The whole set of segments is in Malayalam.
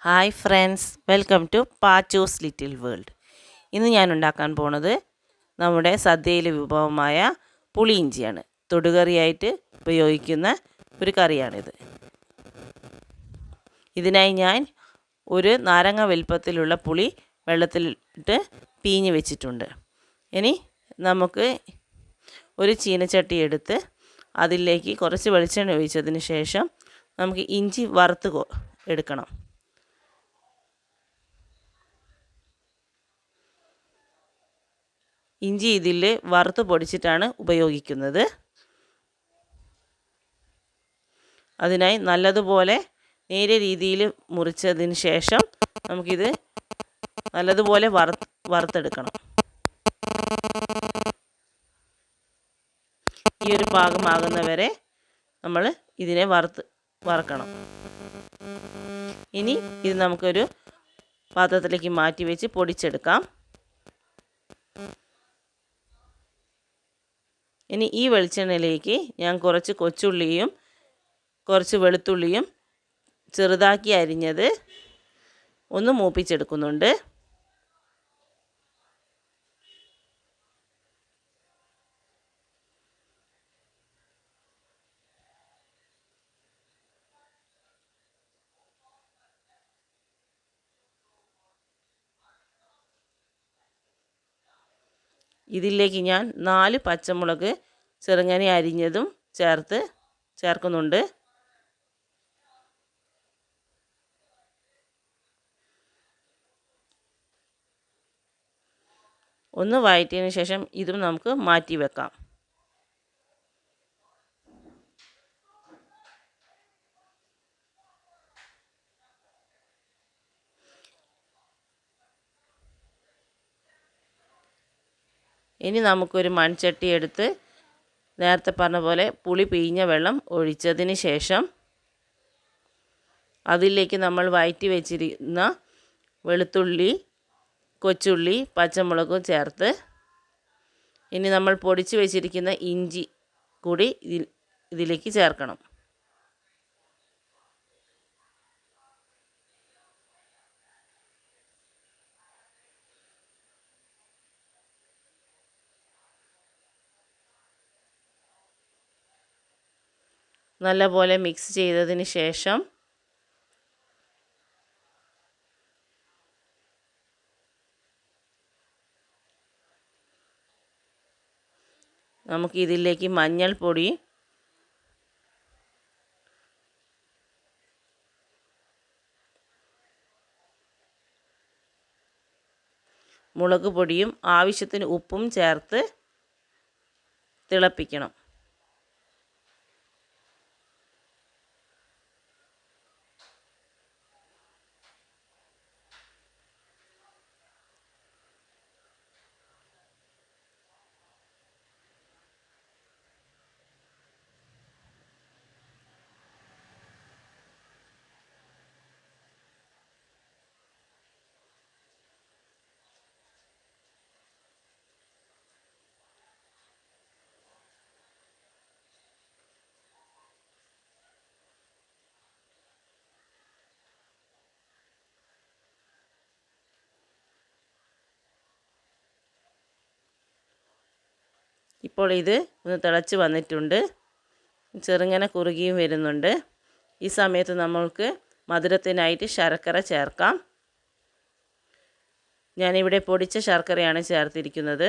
Hi friends, welcome to Pachu's little world. ഇന്ന് ഞാൻ ഉണ്ടാക്കാൻ പോണത് നമ്മുടെ സദ്യയിലെ വിഭവമായ പുളിയിഞ്ചിയാണ്. തൊടുകറിയായിട്ട് ഉപയോഗിക്കുന്ന ഒരു കറിയാണിത്. ഇതിനായി ഞാൻ ഒരു നാരങ്ങ വലുപ്പത്തിലുള്ള പുളി വെള്ളത്തിലിട്ട് പീഞ്ഞ് വെച്ചിട്ടുണ്ട്. ഇനി നമുക്ക് ഒരു ചീനച്ചട്ടി എടുത്ത് അതിലേക്ക് കുറച്ച് വെളിച്ചെണ്ണ ഒഴിച്ചതിന് ശേഷം നമുക്ക് ഇഞ്ചി വറുത്ത് എടുക്കണം. ഇഞ്ചി ഇതിൽ വറുത്ത് പൊടിച്ചിട്ടാണ് ഉപയോഗിക്കുന്നത്. അതിനായി നല്ലതുപോലെ നേരിയ രീതിയിൽ മുറിച്ചതിന് ശേഷം നമുക്കിത് നല്ലതുപോലെ വറുത്തെടുക്കണം. ഈ ഒരു പാകമാകുന്നവരെ നമ്മൾ ഇതിനെ വറക്കണം. ഇനി ഇത് നമുക്കൊരു പാത്രത്തിലേക്ക് മാറ്റി വെച്ച് പൊടിച്ചെടുക്കാം. ഇനി ഈ വെളിച്ചെണ്ണയിലേക്ക് ഞാൻ കുറച്ച് കൊച്ചുള്ളിയും കുറച്ച് വെളുത്തുള്ളിയും ചെറുതാക്കി അരിഞ്ഞത് ഒന്ന് മൂപ്പിച്ചെടുക്കുന്നുണ്ട്. ഇതിലേക്ക് ഞാൻ 4 പച്ചമുളക് ചെറുങ്ങനെ അരിഞ്ഞതും ചേർക്കുന്നുണ്ട്. ഒന്ന് വഴറ്റിയതിന് ശേഷം ഇതും നമുക്ക് മാറ്റി വെക്കാം. ഇനി നമുക്കൊരു മൺചട്ടി എടുത്ത് നേരത്തെ പറഞ്ഞ പോലെ പുളി പിഴിഞ്ഞ വെള്ളം ഒഴിച്ചതിന് ശേഷം അതിലേക്ക് നമ്മൾ വഴറ്റി വെച്ചിരുന്ന വെളുത്തുള്ളി, കൊച്ചുള്ളി, പച്ചമുളകും ചേർത്ത് ഇനി നമ്മൾ പൊടിച്ച് വെച്ചിരിക്കുന്ന ഇഞ്ചി കൂടി ഇതിലേക്ക് ചേർക്കണം. നല്ലപോലെ മിക്സ് ചെയ്തതിന് ശേഷം നമുക്ക് ഇതിലേക്ക് മഞ്ഞൾപ്പൊടി, മുളക് പൊടിയും ആവശ്യത്തിന് ഉപ്പും ചേർത്ത് തിളപ്പിക്കണം. ഇപ്പോൾ ഇത് ഒന്ന് തിളച്ച് വന്നിട്ടുണ്ട്. ചെറുങ്ങനെ കുറുകിയും വരുന്നുണ്ട്. ഈ സമയത്ത് നമ്മൾക്ക് മധുരത്തിനായിട്ട് ശർക്കര ചേർക്കാം. ഞാനിവിടെ പൊടിച്ച ശർക്കരയാണ് ചേർത്തിരിക്കുന്നത്.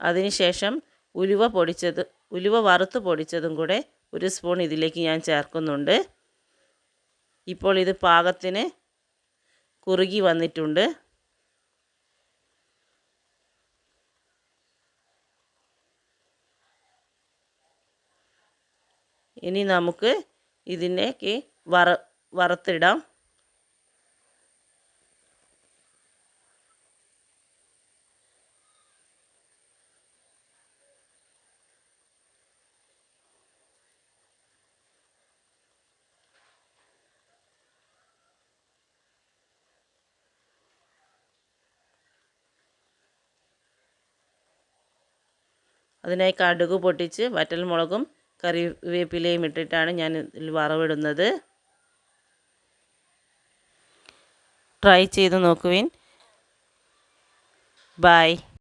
അതിനുശേഷം ഉലുവ വറുത്ത് പൊടിച്ചതും കൂടെ 1 സ്പൂൺ ഇതിലേക്ക് ഞാൻ ചേർക്കുന്നുണ്ട്. ഇപ്പോൾ ഇത് പാകത്തിന് കുറുകി വന്നിട്ടുണ്ട്. ഇനി നമുക്ക് ഇതിലേക്ക് വറുത്തിടാം. അതിനായി കടുക് പൊട്ടിച്ച് വറ്റൽമുളകും കറിവേപ്പിലയും ഇട്ടിട്ടാണ് ഞാൻ ഇതിൽ വറവിടുന്നത്. ട്രൈ ചെയ്ത് നോക്കുവിൻ. ബൈ.